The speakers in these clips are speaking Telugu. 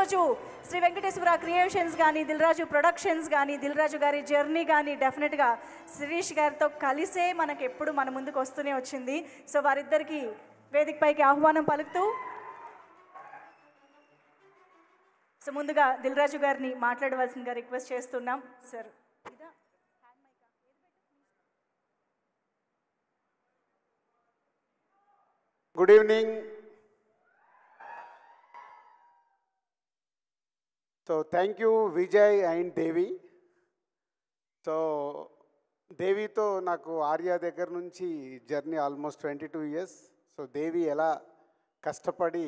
ఈరోజు శ్రీ వెంకటేశ్వర క్రియేషన్స్ కానీ దిల్రాజు ప్రొడక్షన్స్ కానీ దిల్రాజు గారి జర్నీ కానీ డెఫినెట్గా శిరీష్ గారితో కలిసే మనకు ఎప్పుడు మన ముందుకు వస్తూనే వచ్చింది. సో వారిద్దరికి వేదికపైకి ఆహ్వానం పలుకుతూ సో ముందుగా దిల్రాజు గారిని మాట్లాడవలసిందిగా రిక్వెస్ట్ చేస్తున్నాం. Sir good evening. So thank you Vijay and Devi. So దేవితో నాకు ఆర్య దగ్గర నుంచి journey almost 22 years. So Devi ఎలా కష్టపడి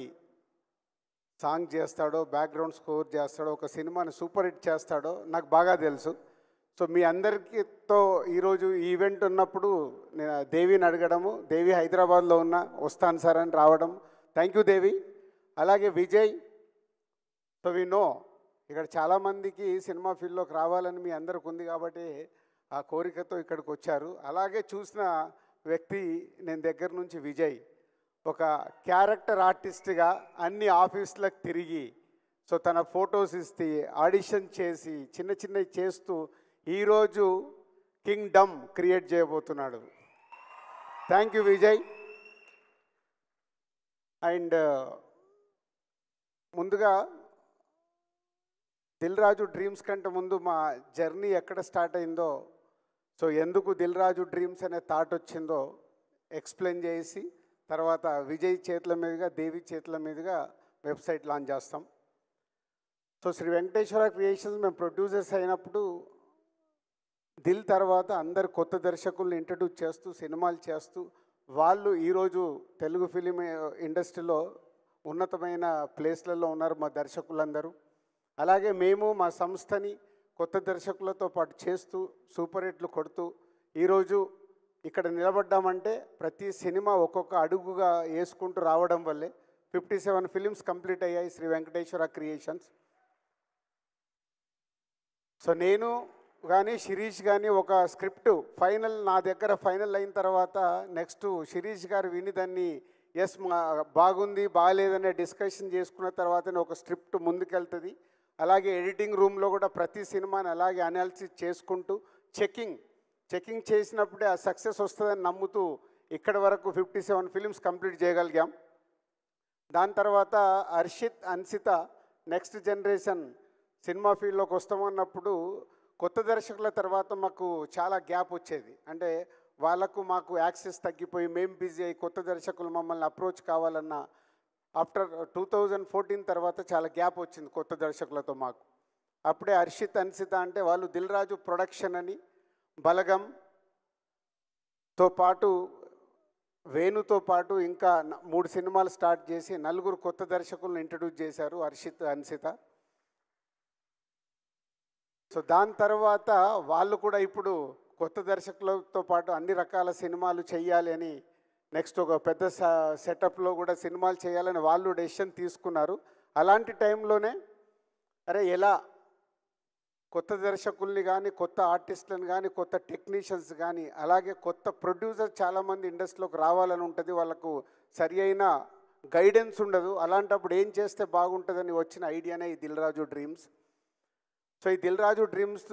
సాంగ్ చేస్తాడో, బ్యాక్గ్రౌండ్ స్కోర్ చేస్తాడో, ఒక సినిమాని సూపర్ హిట్ చేస్తాడో నాకు బాగా తెలుసు. సో మీ అందరితో ఈరోజు ఈవెంట్ ఉన్నప్పుడు నేను దేవిని అడగడము, దేవి హైదరాబాద్లో ఉన్న వస్తాను సార్ అని రావడం, థ్యాంక్ యూ దేవి. అలాగే విజయ్. సో వి నో ఇక్కడ చాలామందికి సినిమా ఫీల్డ్లోకి రావాలని మీ అందరికి ఉంది కాబట్టి ఆ కోరికతో ఇక్కడికి వచ్చారు. అలాగే చూసిన వ్యక్తి నేను దగ్గర నుంచి విజయ్ ఒక క్యారెక్టర్ ఆర్టిస్ట్గా అన్ని ఆఫీసులకు తిరిగి సో తన ఫొటోస్ ఇస్తే ఆడిషన్ చేసి చిన్న చిన్నవి చేస్తూ ఈరోజు కింగ్డమ్ క్రియేట్ చేయబోతున్నాడు. Thank you Vijay. అండ్ ముందుగా దిల్రాజు డ్రీమ్స్ కంటే ముందు మా జర్నీ ఎక్కడ స్టార్ట్ అయిందో, సో ఎందుకు దిల్రాజు డ్రీమ్స్ అనే థాట్ వచ్చిందో ఎక్స్ప్లెయిన్ చేసి తర్వాత విజయ్ చేతుల మీదుగా దేవి చేతుల మీదుగా వెబ్సైట్ లాంచ్ చేస్తాం. సో శ్రీ వెంకటేశ్వర క్రియేషన్స్ మేము ప్రొడ్యూసర్స్ అయినప్పుడు దిల్ తర్వాత అందరు కొత్త దర్శకుల్ని ఇంట్రడ్యూస్ చేస్తూ సినిమాలు చేస్తూ వాళ్ళు ఈరోజు తెలుగు ఫిలిం ఇండస్ట్రీలో ఉన్నతమైన ప్లేస్లలో ఉన్నారు మా దర్శకులందరూ. అలాగే మేము మా సంస్థని కొత్త దర్శకులతో పాటు చేస్తూ సూపర్ హిట్లు కొడుతూ ఈరోజు ఇక్కడ నిలబడ్డామంటే ప్రతి సినిమా ఒక్కొక్క అడుగుగా వేసుకుంటూ రావడం వల్లే 57 ఫిలిమ్స్ కంప్లీట్ అయ్యాయి శ్రీ వెంకటేశ్వర క్రియేషన్స్. సో నేను కానీ శిరీష్ కానీ ఒక స్క్రిప్ట్ ఫైనల్ నా దగ్గర ఫైనల్ అయిన తర్వాత నెక్స్ట్ శిరీష్ గారు విని దాన్ని ఎస్ బాగుంది బాగాలేదనే డిస్కషన్ చేసుకున్న తర్వాతనే ఒక స్క్రిప్ట్ ముందుకెళ్తుంది. అలాగే ఎడిటింగ్ రూమ్లో కూడా ప్రతి సినిమాని అలాగే అనాలిసిస్ చేసుకుంటూ చెకింగ్ చేసినప్పుడే ఆ సక్సెస్ వస్తుందని నమ్ముతూ ఇక్కడ వరకు 57 ఫిలిమ్స్ కంప్లీట్ చేయగలిగాం. దాని తర్వాత Harshit Ansitha next generation cinema ఫీల్డ్లోకి వస్తామన్నప్పుడు కొత్త దర్శకుల తర్వాత మాకు చాలా గ్యాప్ వచ్చేది. అంటే వాళ్ళకు మాకు యాక్సెస్ తగ్గిపోయి మేము బిజీ అయ్యి కొత్త దర్శకులు మమ్మల్ని అప్రోచ్ కావాలన్న ఆఫ్టర్ 2014 తర్వాత చాలా గ్యాప్ వచ్చింది కొత్త దర్శకులతో మాకు. అప్పుడే హర్షిత్ అన్సిత అంటే వాళ్ళు దిల్రాజు ప్రొడక్షన్ అని బలగంతో పాటు వేణుతో పాటు ఇంకా 3 సినిమాలు స్టార్ట్ చేసి 4 కొత్త దర్శకులను ఇంట్రడ్యూస్ చేశారు హర్షిత్ అన్సిత. సో దాని తర్వాత వాళ్ళు కూడా ఇప్పుడు కొత్త దర్శకులతో పాటు అన్ని రకాల సినిమాలు చేయాలి అని నెక్స్ట్ ఒక పెద్ద సెటప్లో కూడా సినిమాలు చేయాలని వాళ్ళు డెసిషన్ తీసుకున్నారు. అలాంటి టైంలోనే అరే ఎలా కొత్త దర్శకుల్ని కానీ కొత్త ఆర్టిస్టులను కానీ కొత్త టెక్నీషియన్స్ కానీ అలాగే కొత్త ప్రొడ్యూసర్ చాలామంది ఇండస్ట్రీలోకి రావాలని ఉంటుంది, వాళ్ళకు సరి అయిన గైడెన్స్ ఉండదు. అలాంటప్పుడు ఏం చేస్తే బాగుంటుందని వచ్చిన ఐడియానే ఈ దిల్రాజు డ్రీమ్స్. సో ఈ దిల్రాజు డ్రీమ్స్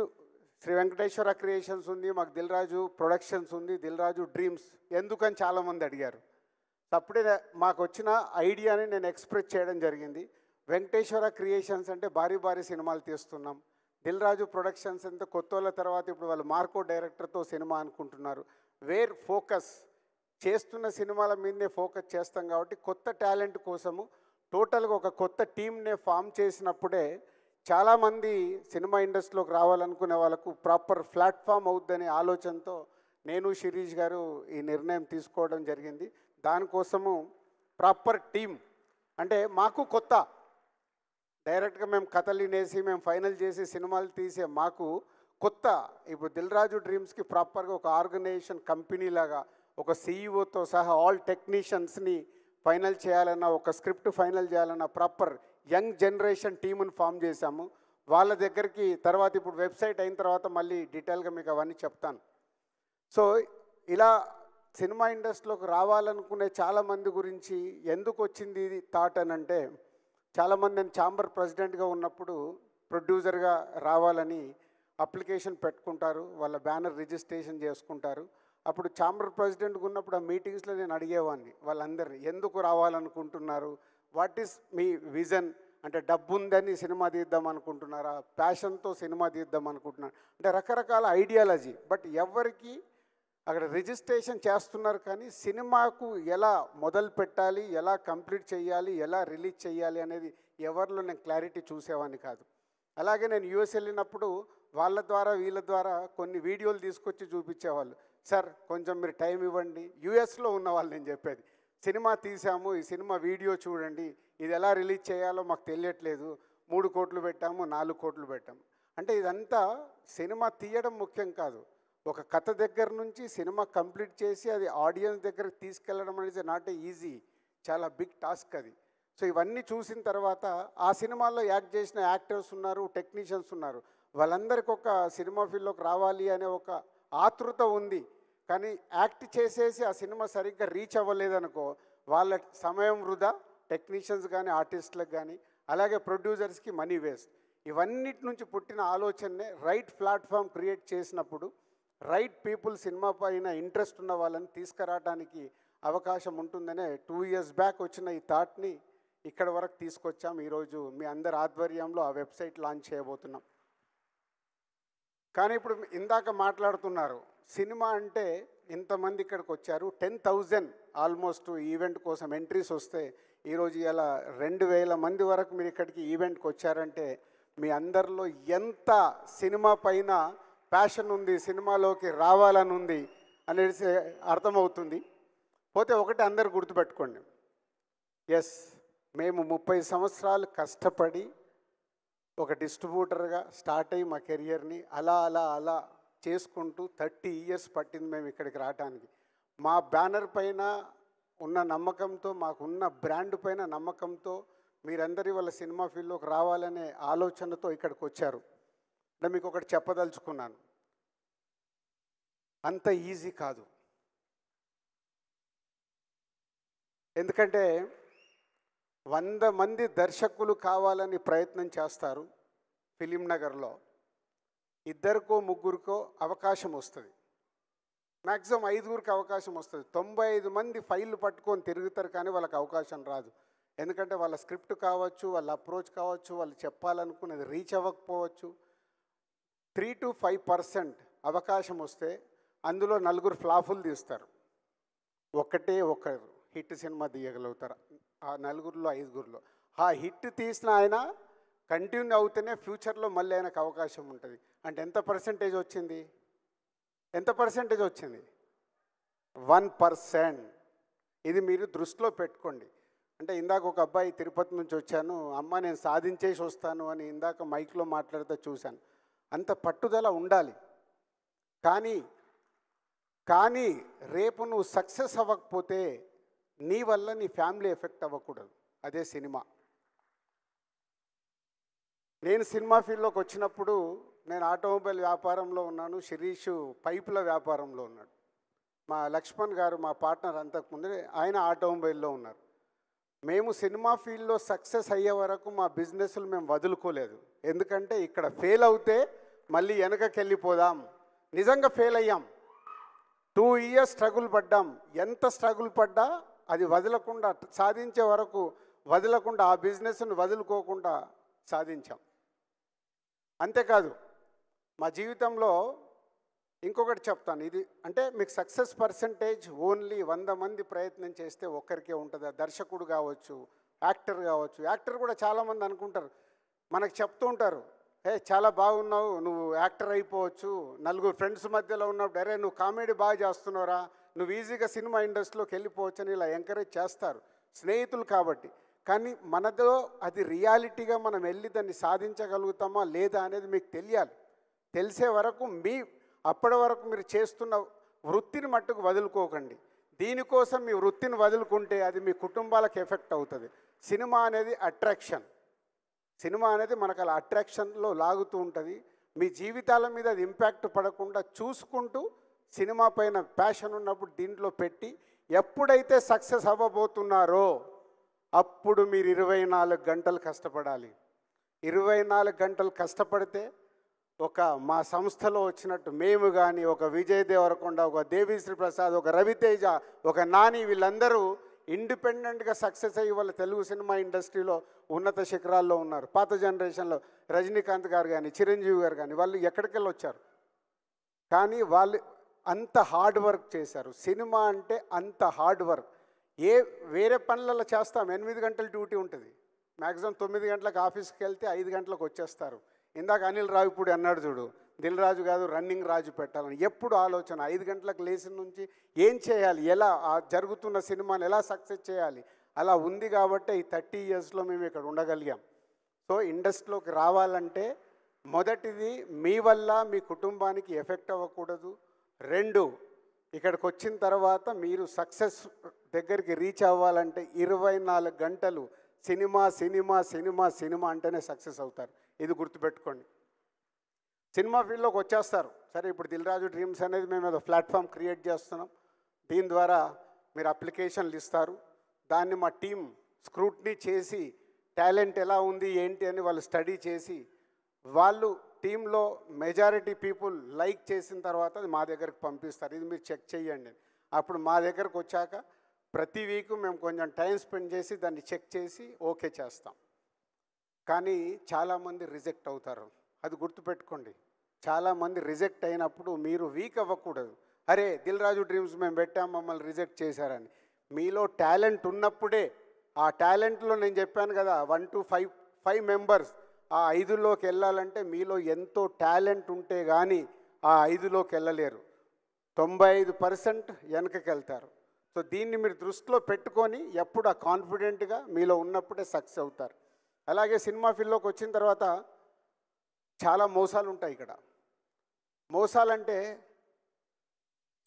శ్రీ వెంకటేశ్వర క్రియేషన్స్ ఉంది, మాకు దిల్రాజు ప్రొడక్షన్స్ ఉంది, దిల్రాజు డ్రీమ్స్ ఎందుకని చాలామంది అడిగారు. అప్పుడే మాకు వచ్చిన ఐడియాని నేను ఎక్స్ప్రెస్ చేయడం జరిగింది. వెంకటేశ్వర క్రియేషన్స్ అంటే భారీ భారీ సినిమాలు తీస్తున్నాం, దిల్రాజు ప్రొడక్షన్స్ అంటే కొత్త వాళ్ళ తర్వాత ఇప్పుడు వాళ్ళు మార్కో డైరెక్టర్తో సినిమా అనుకుంటున్నారు. వేర్ ఫోకస్ చేస్తున్న సినిమాల మీదనే ఫోకస్ చేస్తాం కాబట్టి కొత్త టాలెంట్ కోసము టోటల్గా ఒక కొత్త టీమ్నే ఫామ్ చేసినప్పుడే చాలామంది సినిమా ఇండస్ట్రీలోకి రావాలనుకునే వాళ్ళకు ప్రాపర్ ప్లాట్ఫామ్ అవుద్దనే ఆలోచనతో నేను శిరీష్ గారు ఈ నిర్ణయం తీసుకోవడం జరిగింది. దానికోసము ప్రాపర్ టీమ్ అంటే మాకు కొత్త డైరెక్ట్గా మేము కథలు వినేసి మేము ఫైనల్ చేసి సినిమాలు తీసే మాకు కొత్త ఇప్పుడు దిల్రాజు డ్రీమ్స్కి ప్రాపర్గా ఒక ఆర్గనైజేషన్ కంపెనీ లాగా ఒక సీఈఓతో సహా ఆల్ టెక్నీషియన్స్ని ఫైనల్ చేయాలన్న ఒక స్క్రిప్ట్ ఫైనల్ చేయాలన్న ప్రాపర్ యంగ్ జనరేషన్ టీముని ఫామ్ చేశాము. వాళ్ళ దగ్గరికి తర్వాత ఇప్పుడు వెబ్సైట్ అయిన తర్వాత మళ్ళీ డీటెయిల్గా మీకు అవన్నీ చెప్తాను. సో ఇలా సినిమా ఇండస్ట్రీలోకి రావాలనుకునే చాలామంది గురించి ఎందుకు వచ్చింది ఇది థాట్ అని అంటే చాలామంది నేను ఛాంబర్ ప్రెసిడెంట్గా ఉన్నప్పుడు ప్రొడ్యూసర్గా రావాలని అప్లికేషన్ పెట్టుకుంటారు, వాళ్ళ బ్యానర్ రిజిస్ట్రేషన్ చేసుకుంటారు. అప్పుడు ఛాంబర్ ప్రెసిడెంట్గా ఉన్నప్పుడు ఆ మీటింగ్స్లో నేను అడిగేవాడిని వాళ్ళందరినీ, ఎందుకు రావాలనుకుంటున్నారు, వాట్ ఈస్ మీ విజన్, అంటే డబ్బు ఉందని సినిమా తీద్దాం అనుకుంటున్నారా, ప్యాషన్తో సినిమా తీద్దాం అనుకుంటున్నారు, అంటే రకరకాల ఐడియాలజీ. బట్ ఎవరికి అక్కడ రిజిస్ట్రేషన్ చేస్తున్నారు కానీ సినిమాకు ఎలా మొదలు పెట్టాలి, ఎలా కంప్లీట్ చేయాలి, ఎలా రిలీజ్ చేయాలి అనేది ఎవరిలో నేను క్లారిటీ చూసేవాడిని కాదు. అలాగే నేను యూఎస్ వెళ్ళినప్పుడు వాళ్ళ ద్వారా వీళ్ళ ద్వారా కొన్ని వీడియోలు తీసుకొచ్చి చూపించేవాళ్ళు. సార్ కొంచెం మీరు టైం ఇవ్వండి, యూఎస్లో ఉన్న వాళ్ళు నేను చెప్పేది, సినిమా తీసాము, ఈ సినిమా వీడియో చూడండి, ఇది ఎలా రిలీజ్ చేయాలో మాకు తెలియట్లేదు, 3 కోట్లు పెట్టాము, 4 కోట్లు పెట్టాము. అంటే ఇదంతా సినిమా తీయడం ముఖ్యం కాదు, ఒక కథ దగ్గర నుంచి సినిమా కంప్లీట్ చేసి అది ఆడియన్స్ దగ్గరికి తీసుకెళ్ళడం అనేది నాట్ ఏ ఈజీ, చాలా బిగ్ టాస్క్ అది. సో ఇవన్నీ చూసిన తర్వాత ఆ సినిమాల్లో యాక్ట్ చేసిన యాక్టర్స్ ఉన్నారు, టెక్నీషియన్స్ ఉన్నారు, వాళ్ళందరికీ ఒక సినిమా ఫీల్డ్లోకి రావాలి అనే ఒక ఆతృత ఉంది. కానీ యాక్ట్ చేసేసి ఆ సినిమా సరిగ్గా రీచ్ అవ్వలేదనుకో వాళ్ళ సమయం వృధా, టెక్నీషియన్స్ కానీ ఆర్టిస్టులకు కానీ, అలాగే ప్రొడ్యూసర్స్కి మనీ వేస్ట్. ఇవన్నిటి నుంచి పుట్టిన ఆలోచననే రైట్ ప్లాట్ఫామ్ క్రియేట్ చేసినప్పుడు రైట్ పీపుల్ సినిమా పైన ఇంట్రెస్ట్ ఉన్న వాళ్ళని తీసుకురావడానికి అవకాశం ఉంటుందనే 2 years బ్యాక్ వచ్చిన ఈ థాట్ని ఇక్కడ వరకు తీసుకొచ్చాం. ఈరోజు మీ అందరి ఆధ్వర్యంలో ఆ వెబ్సైట్ లాంచ్ చేయబోతున్నాం. కానీ ఇప్పుడు ఇందాక మాట్లాడుతున్నారు, సినిమా అంటే ఇంతమంది ఇక్కడికి వచ్చారు, 10,000 ఆల్మోస్ట్ ఈవెంట్ కోసం ఎంట్రీస్ వస్తే ఈరోజు ఇలా 2,000 మంది వరకు మీరు ఇక్కడికి ఈవెంట్కి వచ్చారంటే మీ అందరిలో ఎంత సినిమా పైన ప్యాషన్ ఉంది, సినిమాలోకి రావాలని ఉంది అనేది అర్థమవుతుంది. పోతే ఒకటి అందరు గుర్తుపెట్టుకోండి, ఎస్ మేము 30 సంవత్సరాలు కష్టపడి ఒక డిస్ట్రిబ్యూటర్గా స్టార్ట్ అయ్యి మా కెరియర్ని అలా అలా అలా చేసుకుంటూ 30 years పట్టింది మేము ఇక్కడికి రావడానికి. మా బ్యానర్ పైన ఉన్న నమ్మకంతో, మాకున్న బ్రాండ్ పైన నమ్మకంతో మీరందరి వాళ్ళ సినిమా ఫీల్డ్లోకి రావాలనే ఆలోచనతో ఇక్కడికి వచ్చారు. అంటే మీకు ఒకటి చెప్పదలుచుకున్నాను, అంత ఈజీ కాదు. ఎందుకంటే 100 మంది దర్శకులు కావాలని ప్రయత్నం చేస్తారు, ఫిలిం నగర్లో 2కో 3కో అవకాశం వస్తుంది, మ్యాక్సిమం 5గురికి అవకాశం వస్తుంది. 95 మంది ఫైళ్ళు పట్టుకొని తిరుగుతారు కానీ వాళ్ళకి అవకాశం రాదు. ఎందుకంటే వాళ్ళ స్క్రిప్ట్ కావచ్చు, వాళ్ళ అప్రోచ్ కావచ్చు, వాళ్ళు చెప్పాలనుకున్నది రీచ్ అవ్వకపోవచ్చు. 3 to 5% అవకాశం వస్తే అందులో 4 ఫ్లాపులు తీస్తారు, ఒకరు హిట్ సినిమా తీయగలుగుతారు ఆ 4లో 5గురిలో. ఆ హిట్ తీసిన ఆయన కంటిన్యూ అవుతూనే ఫ్యూచర్లో మళ్ళీ ఆయనకు అవకాశం ఉంటుంది. అంటే ఎంత పర్సెంటేజ్ వచ్చింది, 1%. ఇది మీరు దృష్టిలో పెట్టుకోండి. అంటే ఇందాక ఒక అబ్బాయి తిరుపతి నుంచి వచ్చాను, అమ్మ నేను సాధించేసి వస్తాను అని ఇందాక మైక్లో మాట్లాడితే చూశాను. అంత పట్టుదల ఉండాలి. కానీ రేపు నువ్వు సక్సెస్ అవ్వకపోతే నీ వల్ల నీ ఫ్యామిలీ ఎఫెక్ట్ అవ్వకూడదు. అదే సినిమా. నేను సినిమా ఫీల్డ్లోకి వచ్చినప్పుడు నేను ఆటోమొబైల్ వ్యాపారంలో ఉన్నాను, శిరీష్ పైపుల వ్యాపారంలో ఉన్నాడు. మా లక్ష్మణ్ గారు మా పార్ట్నర్ అంతకుముందే ఆయన ఆటోమొబైల్లో ఉన్నారు. మేము సినిమా ఫీల్డ్లో సక్సెస్ అయ్యే వరకు మా బిజినెస్లు మేము వదులుకోలేదు. ఎందుకంటే ఇక్కడ ఫెయిల్ అవుతే మళ్ళీ వెనకకి వెళ్ళిపోదాం. నిజంగా ఫెయిల్ అయ్యాం, 2 years స్ట్రగుల్ పడ్డాం. ఎంత స్ట్రగుల్ పడ్డా అది వదలకుండా, సాధించే వరకు వదలకుండా, ఆ బిజినెస్ను వదులుకోకుండా సాధించాం. అంతేకాదు మా జీవితంలో ఇంకొకటి చెప్తాను, ఇది అంటే మీకు సక్సెస్ పర్సంటేజ్ ఓన్లీ 100 మంది ప్రయత్నం చేస్తే ఒక్కరికే ఉంటుంది. దర్శకుడు కావచ్చు, యాక్టర్ కావచ్చు. యాక్టర్ కూడా చాలామంది అనుకుంటారు, మనకు చెప్తూ ఉంటారు, చాలా బాగున్నావు, నువ్వు యాక్టర్ అయిపోవచ్చు. 4 ఫ్రెండ్స్ మధ్యలో ఉన్నప్పుడు అరే నువ్వు కామెడీ బాగా చేస్తున్నావురా, నువ్వు ఈజీగా సినిమా ఇండస్ట్రీలోకి వెళ్ళిపోవచ్చు అని ఇలా ఎంకరేజ్ చేస్తారు స్నేహితులు కాబట్టి. కానీ మనలో అది రియాలిటీగా మనం వెళ్ళి దాన్ని సాధించగలుగుతామా లేదా అనేది మీకు తెలియాలి. తెలిసే వరకు అప్పటి వరకు మీరు చేస్తున్న వృత్తిని మట్టుకు వదులుకోకండి. దీనికోసం మీ వృత్తిని వదులుకుంటే అది మీ కుటుంబాలకు ఎఫెక్ట్ అవుతుంది. సినిమా అనేది అట్రాక్షన్, సినిమా అనేది మనకు అలా అట్రాక్షన్లో లాగుతూ ఉంటుంది. మీ జీవితాల మీద అది ఇంపాక్ట్ పడకుండా చూసుకుంటూ సినిమా పైన ప్యాషన్ ఉన్నప్పుడు దీంట్లో పెట్టి ఎప్పుడైతే సక్సెస్ అవ్వబోతున్నారో అప్పుడు మీరు 24 గంటలు కష్టపడాలి. 24 గంటలు కష్టపడితే మా సంస్థలో వచ్చినట్టు మేము కానీ, ఒక విజయ్ దేవరకొండ, ఒక దేవిశ్రీ ప్రసాద్, ఒక రవితేజ, ఒక నాని, వీళ్ళందరూ ఇండిపెండెంట్గా సక్సెస్ అయ్యి వాళ్ళ తెలుగు సినిమా ఇండస్ట్రీలో ఉన్నత శిఖరాల్లో ఉన్నారు. పాత జనరేషన్లో రజనీకాంత్ గారు కానీ, చిరంజీవి గారు కానీ, వాళ్ళు ఎక్కడికెళ్ళి వచ్చారు. కానీ వాళ్ళు అంత హార్డ్ వర్క్ చేశారు. సినిమా అంటే అంత హార్డ్ వర్క్. వేరే పనులలో చేస్తాం, 8 గంటల డ్యూటీ ఉంటుంది, మ్యాక్సిమం 9 గంటలకు ఆఫీస్కి వెళ్తే 5 గంటలకు వచ్చేస్తారు. ఇందాక అనిల్ రావిపూడి అన్నాడు చూడు, దిల్ రాజు కాదు రన్నింగ్ రాజు పెట్టాలని. ఎప్పుడు ఆలోచన 5 గంటలకు లేచిన నుంచి ఏం చేయాలి, ఎలా జరుగుతున్న సినిమాని ఎలా సక్సెస్ చేయాలి, అలా ఉంది కాబట్టి ఈ 30 ఇయర్స్లో మేము ఇక్కడ ఉండగలిగాం. సో ఇండస్ట్రీలోకి రావాలంటే మొదటిది మీ వల్ల మీ కుటుంబానికి ఎఫెక్ట్ అవ్వకూడదు. 2, ఇక్కడికి వచ్చిన తర్వాత మీరు సక్సెస్ దగ్గరికి రీచ్ అవ్వాలంటే 24 గంటలు సినిమా సినిమా సినిమా సినిమా అంటేనే సక్సెస్ అవుతారు. ఇది గుర్తుపెట్టుకోండి. సినిమా ఫీల్డ్లోకి వచ్చేస్తారు. సరే, ఇప్పుడు దిల్ రాజు డ్రీమ్స్ అనేది మేము ఏదో ప్లాట్ఫామ్ క్రియేట్ చేస్తున్నాం. దీని ద్వారా మీరు అప్లికేషన్లు ఇస్తారు. దాన్ని మా టీం స్క్రూట్నీ చేసి టాలెంట్ ఎలా ఉంది ఏంటి అని వాళ్ళు స్టడీ చేసి, వాళ్ళు టీంలో మెజారిటీ పీపుల్ లైక్ చేసిన తర్వాత అది మా దగ్గరకు పంపిస్తారు. ఇది మీరు చెక్ చేయండి. అప్పుడు మా దగ్గరకు వచ్చాక ప్రతి వీక్ మేము కొంచెం టైం స్పెండ్ చేసి దాన్ని చెక్ చేసి ఓకే చేస్తాం. కానీ చాలామంది రిజెక్ట్ అవుతారు. అది గుర్తుపెట్టుకోండి. చాలామంది రిజెక్ట్ అయినప్పుడు మీరు వీక్ అవ్వకూడదు. అరే, దిల్ రాజు డ్రీమ్స్ మేము పెట్టాం, మమ్మల్ని రిజెక్ట్ చేశారని. మీలో టాలెంట్ ఉన్నప్పుడే, ఆ టాలెంట్లో నేను చెప్పాను కదా 1 to 5 మెంబర్స్, ఆ 5లోకి వెళ్ళాలంటే మీలో ఎంతో టాలెంట్ ఉంటే కానీ ఆ 5లోకి వెళ్ళలేరు. 95% వెనకకి వెళ్తారు. సో దీన్ని మీరు దృష్టిలో పెట్టుకొని ఎప్పుడు ఆ కాన్ఫిడెంట్గా మీలో ఉన్నప్పుడే సక్సెస్ అవుతారు. అలాగే సినిమా ఫీల్డ్లోకి వచ్చిన తర్వాత చాలా మోసాలు ఉంటాయి. ఇక్కడ మోసాలంటే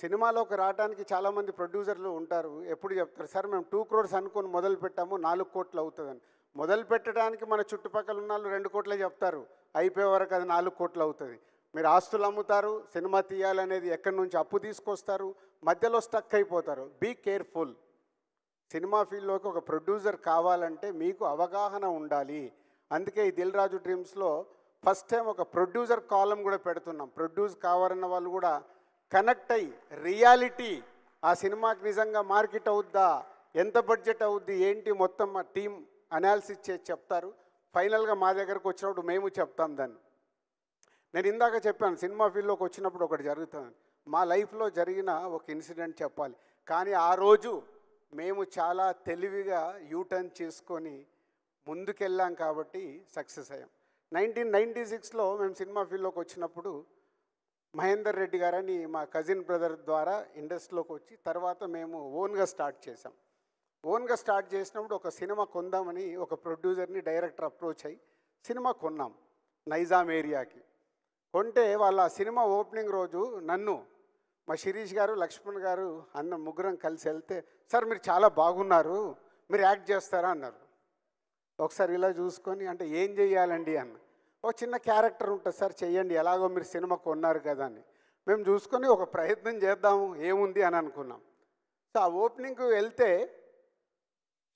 సినిమాలోకి రావడానికి చాలామంది ప్రొడ్యూసర్లు ఉంటారు. ఎప్పుడు చెప్తారు, సార్ మేము 2 crores అనుకొని మొదలు పెట్టాము, 4 కోట్లు అవుతుందని. మొదలు పెట్టడానికి మన చుట్టుపక్కల ఉన్న వాళ్ళు 2 కోట్లే చెప్తారు, అయిపోయే వరకు అది 4 కోట్లు అవుతుంది. మీరు ఆస్తులు అమ్ముతారు, సినిమా తీయాలనేది ఎక్కడి నుంచి అప్పు తీసుకొస్తారు, మధ్యలో స్టక్ అయిపోతారు. Be careful. సినిమా ఫీల్డ్లోకి ఒక ప్రొడ్యూసర్ కావాలంటే మీకు అవగాహన ఉండాలి. అందుకే ఈ దిల్ రాజు డ్రీమ్స్లో ఫస్ట్ టైం ఒక ప్రొడ్యూసర్ కాలం కూడా పెడుతున్నాం. ప్రొడ్యూస్ కావాలన్న వాళ్ళు కూడా కనెక్ట్ అయ్యి రియాలిటీ, ఆ సినిమాకి నిజంగా మార్కెట్ అవుద్దా, ఎంత బడ్జెట్ అవుద్ది ఏంటి, మొత్తం మా టీం అనాలిసిస్ చేసి చెప్తారు. ఫైనల్గా మా దగ్గరకు వచ్చినప్పుడు మేము చెప్తాం దాన్ని. నేను ఇందాక చెప్పాను, సినిమా ఫీల్డ్లోకి వచ్చినప్పుడు ఒకటి జరుగుతుంది. మా లైఫ్లో జరిగిన ఒక ఇన్సిడెంట్ చెప్పాలి. కానీ ఆ రోజు మేము చాలా తెలివిగా యూటర్న్ చేసుకొని ముందుకెళ్ళాం కాబట్టి సక్సెస్ అయ్యాం. 1996లో మేము సినిమా ఫీల్డ్లోకి వచ్చినప్పుడు మహేందర్ రెడ్డి గారని మా కజిన్ బ్రదర్ ద్వారా ఇండస్ట్రీలోకి వచ్చి తర్వాత మేము ఓన్గా స్టార్ట్ చేసాం. ఓన్గా స్టార్ట్ చేసినప్పుడు ఒక సినిమా కొందామని ఒక ప్రొడ్యూసర్ని డైరెక్టర్ అప్రోచ్ అయ్యి సినిమా కొన్నాం నైజాం ఏరియాకి. కొంటే వాళ్ళ సినిమా ఓపెనింగ్ రోజు నన్ను, మా శిరీష్ గారు, లక్ష్మణ్ గారు అన్న ముగ్గురం కలిసి వెళ్తే, సార్ మీరు చాలా బాగున్నారు, మీరు యాక్ట్ చేస్తారా అన్నారు. ఒకసారి ఇలా చూసుకొని, అంటే ఏం చెయ్యాలండి అన్న. ఒక చిన్న క్యారెక్టర్ ఉంటుంది సార్, చెయ్యండి, ఎలాగో మీరు సినిమా కొన్నారు కదా అని. మేము చూసుకొని ఒక ప్రయత్నం చేద్దాము ఏముంది అని అనుకున్నాం. సో ఆ ఓపెనింగ్కి వెళ్తే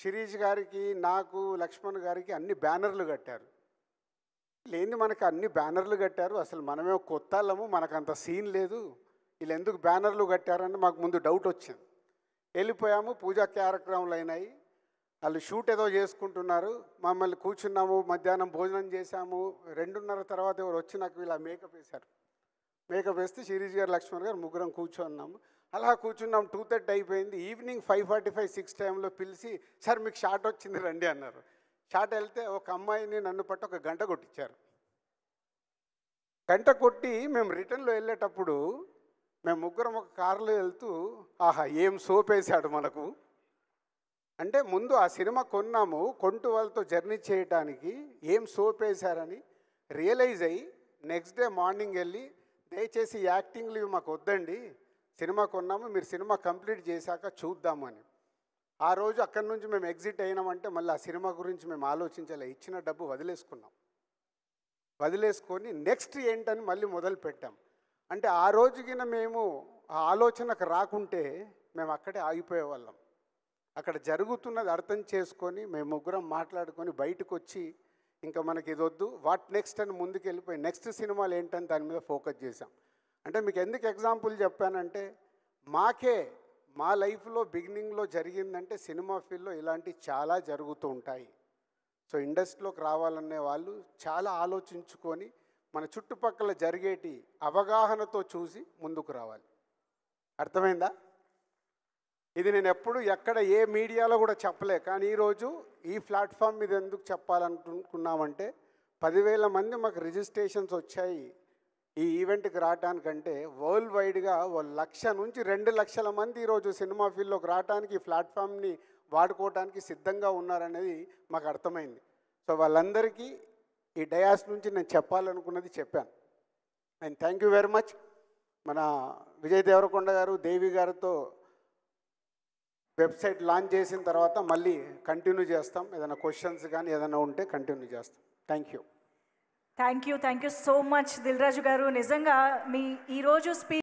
శిరీష్ గారికి, నాకు, లక్ష్మణ్ గారికి అన్ని బ్యానర్లు కట్టారు. లేని మనకు అన్ని బ్యానర్లు కట్టారు, అసలు మనమే కొత్త వాళ్ళము, మనకు అంత సీన్ లేదు, వీళ్ళు ఎందుకు బ్యానర్లు కట్టారని మాకు ముందు డౌట్ వచ్చింది. వెళ్ళిపోయాము, పూజా కార్యక్రమాలు అయినాయి, వాళ్ళు షూట్ ఏదో చేసుకుంటున్నారు, మమ్మల్ని కూర్చున్నాము, మధ్యాహ్నం భోజనం చేశాము. 2:30 తర్వాత ఎవరు వచ్చి నాకు ఇలా మేకప్ వేశారు. మేకప్ వేస్తే శిరీష్ గారు, లక్ష్మణ్ గారు ముగ్గురం కూర్చున్నాము. అలా కూర్చున్నాం. 2:30 అయిపోయింది. ఈవినింగ్ 5:45, 6 టైంలో పిలిచి, సార్ మీకు షాట్ వచ్చింది రండి అన్నారు. షాట్ వెళ్తే ఒక అమ్మాయిని నన్ను పట్టి ఒక గంట కొట్టించారు. గంట కొట్టి మేము రిటర్న్లో వెళ్ళేటప్పుడు మేము ముగ్గురం ఒక కారులో వెళ్తూ, ఆహా ఏం సోప్ వేసాడు మనకు. అంటే ముందు ఆ సినిమా కొన్నాము, కొంటూ వాళ్ళతో జర్నీ చేయడానికి ఏం సోప్ వేశారని రియలైజ్ అయ్యి నెక్స్ట్ డే మార్నింగ్ వెళ్ళి, దయచేసి యాక్టింగ్లు ఇవి మాకు వద్దండి, సినిమా కొన్నాము, మీరు సినిమా కంప్లీట్ చేశాక చూద్దామని. ఆ రోజు అక్కడి నుంచి మేము ఎగ్జిట్ అయినామంటే మళ్ళీ ఆ సినిమా గురించి మేము ఆలోచించాలి. ఇచ్చిన డబ్బు వదిలేసుకున్నాం. వదిలేసుకొని నెక్స్ట్ ఏంటని మళ్ళీ మొదలు పెట్టాం. అంటే ఆ రోజుకిన మేము ఆ ఆలోచనకు రాకుంటే మేము అక్కడే ఆగిపోయేవాళ్ళం. అక్కడ జరుగుతున్నది అర్థం చేసుకొని మేము ముగ్గురం మాట్లాడుకొని బయటకు వచ్చి ఇంకా మనకి ఇది వద్దు వాట్ నెక్స్ట్ అని ముందుకు వెళ్ళిపోయి నెక్స్ట్ సినిమాలు ఏంటని దాని మీద ఫోకస్ చేశాం. అంటే మీకు ఎందుకు ఎగ్జాంపుల్ చెప్పానంటే మా లైఫ్లో బిగినింగ్లో జరిగిందంటే సినిమా ఫీల్డ్లో ఇలాంటివి చాలా జరుగుతూ ఉంటాయి. సో ఇండస్ట్రీలోకి రావాలనే వాళ్ళు చాలా ఆలోచించుకొని మన చుట్టుపక్కల జరిగేటి అవగాహనతో చూసి ముందుకు రావాలి. అర్థమైందా? ఇది నేను ఎప్పుడు ఎక్కడ ఏ మీడియాలో కూడా చెప్పలే, కానీ ఈరోజు ఈ ప్లాట్ఫామ్ మీద ఎందుకు చెప్పాలనుకున్నామంటే 10,000 మంది మాకు రిజిస్ట్రేషన్స్ వచ్చాయి ఈ ఈవెంట్కి రావడానికంటే వరల్డ్ వైడ్గా 1,00,000 నుంచి 2,00,000 మంది ఈరోజు సినిమా ఫీల్డ్లోకి రావడానికి ఈ ప్లాట్ఫామ్ని వాడుకోవడానికి సిద్ధంగా ఉన్నారనేది మాకు అర్థమైంది. సో వాళ్ళందరికీ ఈ డయాస్ నుంచి నేను చెప్పాలనుకున్నది చెప్పాను. And thank you very much. మన విజయ్ దేవరకొండ గారు దేవి గారితో వెబ్సైట్ లాంచ్ చేసిన తర్వాత మళ్ళీ కంటిన్యూ చేస్తాం. ఏదైనా క్వశ్చన్స్ కానీ ఏదైనా ఉంటే కంటిన్యూ చేస్తాం. Thank you so much Dil Raju garu. నిజంగా మీ ఈరోజు స్పీచ్